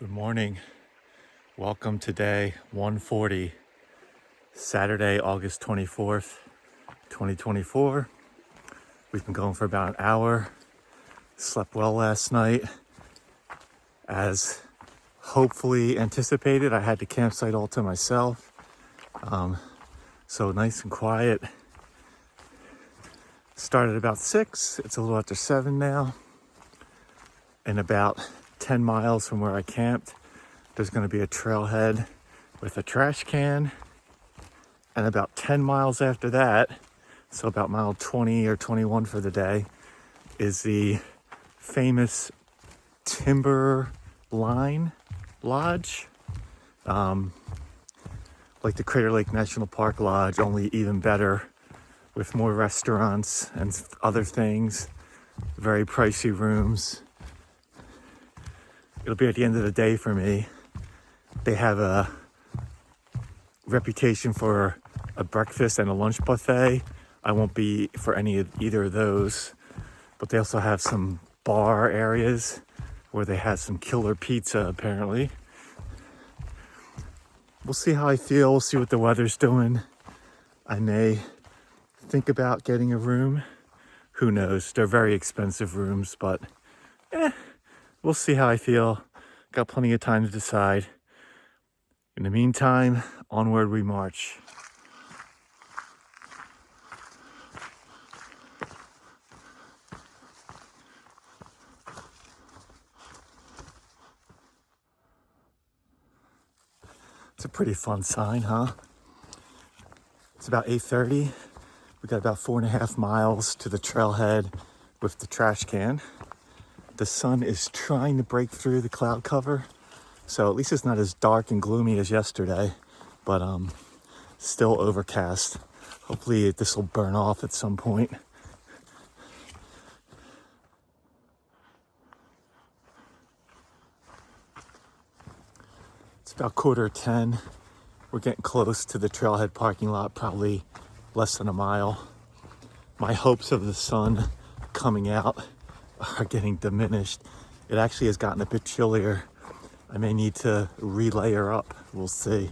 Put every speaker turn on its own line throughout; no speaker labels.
Good morning. Welcome to day 140, Saturday, August 24th, 2024. We've been going for about an hour. Slept well last night. As hopefully anticipated, I had the campsite all to myself. So nice and quiet. Started about 6. It's a little after 7 now. And about 10 miles from where I camped, there's going to be a trailhead with a trash can. And about 10 miles after that, so about mile 20 or 21 for the day, is the famous Timberline Lodge. Like the Crater Lake National Park Lodge, only even better, with more restaurants and other things, very pricey rooms. It'll be at the end of the day for me. They have a reputation for a breakfast and a lunch buffet. I won't be for either of those, but they also have some bar areas where they have some killer pizza apparently. We'll see how I feel. We'll see what the weather's doing. I may think about getting a room. Who knows? They're very expensive rooms, but we'll see how I feel. Got plenty of time to decide. In the meantime, onward we march. It's a pretty fun sign, huh? It's about 8:30. We got about 4.5 miles to the trailhead with the trash can. The sun is trying to break through the cloud cover, so at least it's not as dark and gloomy as yesterday, but still overcast. Hopefully this will burn off at some point. It's about 9:45. We're getting close to the trailhead parking lot, probably less than a mile. My hopes of the sun coming out are getting diminished. It actually has gotten a bit chillier. I may need to re-layer up. We'll see.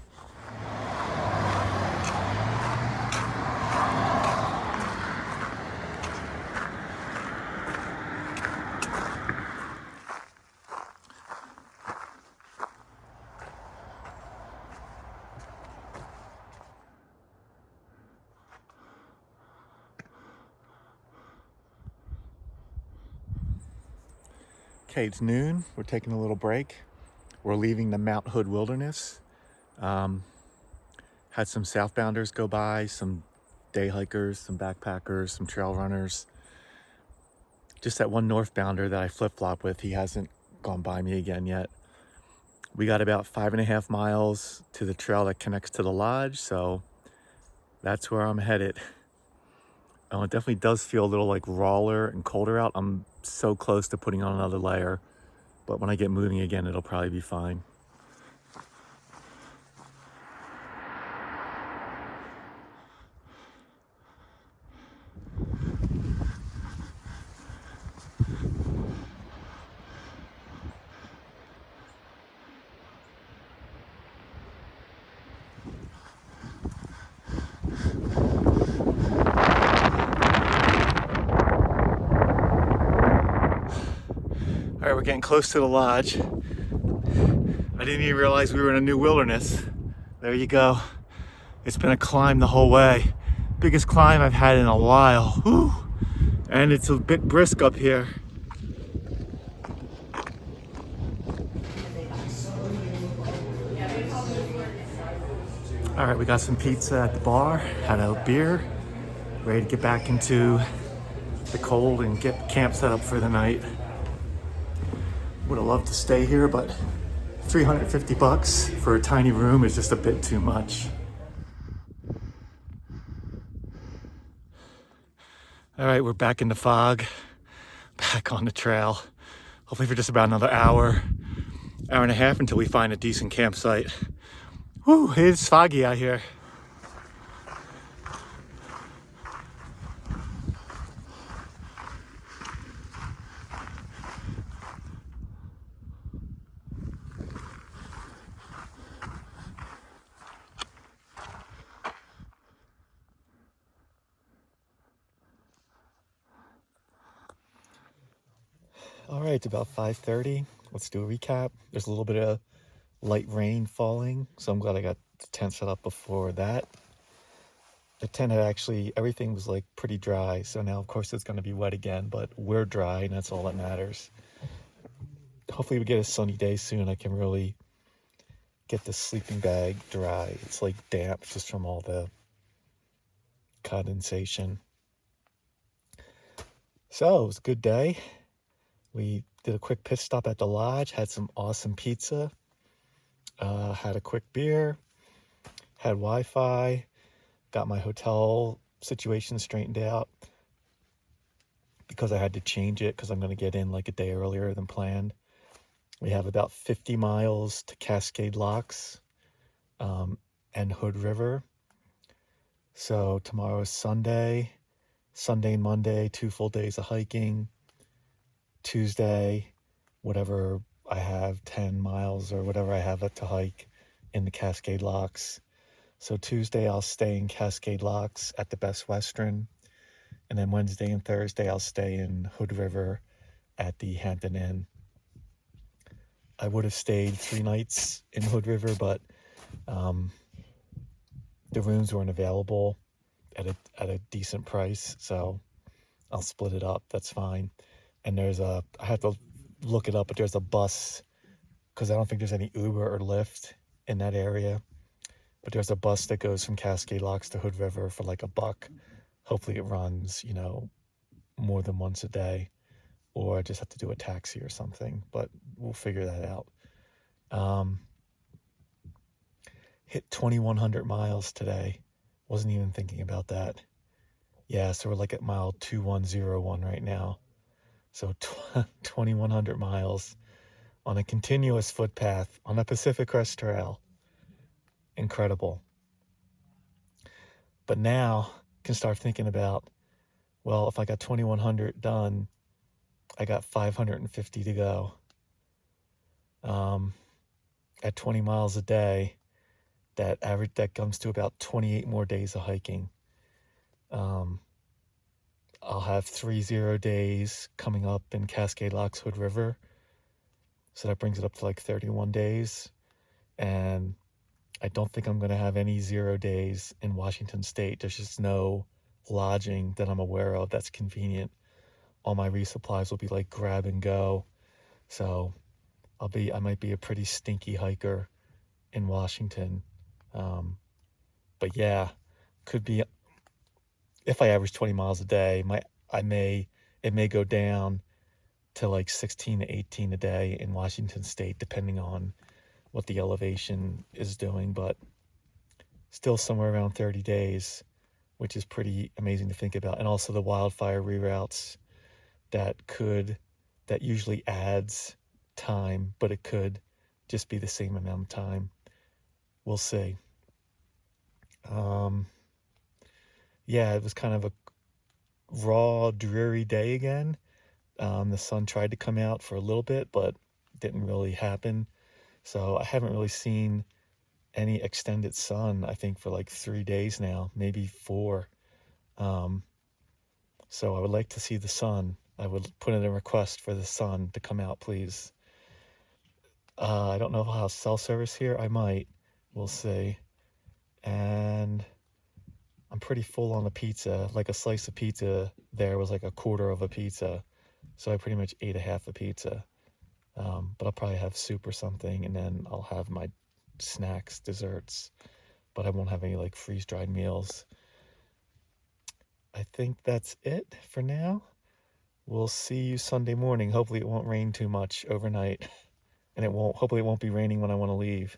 Okay, it's noon. We're taking a little break. We're leaving the Mount Hood Wilderness. Had some southbounders go by, some day hikers, some backpackers, some trail runners. Just that one northbounder that I flip-flop with, he hasn't gone by me again yet. We got about 5.5 miles to the trail that connects to the lodge, so that's where I'm headed. It definitely does feel a little like rawer and colder out. I'm so close to putting on another layer, but when I get moving again, it'll probably be fine. All right, we're getting close to the lodge. I didn't even realize we were in a new wilderness. There you go. It's been a climb the whole way. Biggest climb I've had in a while. Whew. And it's a bit brisk up here. All right, we got some pizza at the bar, had a beer, ready to get back into the cold and get camp set up for the night. Would have loved to stay here, but $350 for a tiny room is just a bit too much. All right, we're back in the fog, back on the trail. Hopefully for just about another hour and a half until we find a decent campsite. Whew, it's foggy out here. All right, it's about 5:30. Let's do a recap. There's a little bit of light rain falling, so I'm glad I got the tent set up before that. The tent had actually, everything was like pretty dry, so now of course it's going to be wet again, but we're dry and that's all that matters. Hopefully we get a sunny day soon. I can really get the sleeping bag dry. It's like damp just from all the condensation. So it was a good day. We did a quick pit stop at the lodge, had some awesome pizza, had a quick beer, had Wi-Fi, got my hotel situation straightened out because I had to change it because I'm going to get in like a day earlier than planned. We have about 50 miles to Cascade Locks and Hood River. So tomorrow is Sunday and Monday, 2 full days of hiking. Tuesday, whatever I have, 10 miles or whatever I have to hike in the Cascade Locks. So Tuesday I'll stay in Cascade Locks at the Best Western. And then Wednesday and Thursday I'll stay in Hood River at the Hampton Inn. I would have stayed 3 nights in Hood River, but the rooms weren't available at a decent price, so I'll split it up. That's fine. And I have to look it up, but there's a bus because I don't think there's any Uber or Lyft in that area. But there's a bus that goes from Cascade Locks to Hood River for like $1. Hopefully it runs, more than once a day, or I just have to do a taxi or something, but we'll figure that out. Hit 2,100 miles today. Wasn't even thinking about that. Yeah, so we're like at mile 2101 right now. So 2,100 miles on a continuous footpath on a Pacific Crest Trail. Incredible. But now I can start thinking about, well, if I got 2,100 done, I got 550 to go. At 20 miles a day, that comes to about 28 more days of hiking. I'll have 3 0 days coming up in Cascade Locks Hood River. So that brings it up to like 31 days. And I don't think I'm going to have any 0 days in Washington State. There's just no lodging that I'm aware of that's convenient. All my resupplies will be like grab and go. So I might be a pretty stinky hiker in Washington. But yeah, could be, if I average 20 miles a day, it may go down to like 16 to 18 a day in Washington State, depending on what the elevation is doing, but still somewhere around 30 days, which is pretty amazing to think about. And also the wildfire reroutes that usually adds time, but it could just be the same amount of time. We'll see. Yeah, it was kind of a raw, dreary day again. The sun tried to come out for a little bit, but didn't really happen. So I haven't really seen any extended sun, I think, for like 3 days now, maybe 4. So I would like to see the sun. I would put in a request for the sun to come out, please. I don't know if I'll have cell service here. I might. We'll see. And I'm pretty full on the pizza. Like a slice of pizza there was like a quarter of a pizza. So I pretty much ate a half a pizza. But I'll probably have soup or something, and then I'll have my snacks, desserts. But I won't have any like freeze-dried meals. I think that's it for now. We'll see you Sunday morning. Hopefully it won't rain too much overnight. And hopefully it won't be raining when I want to leave.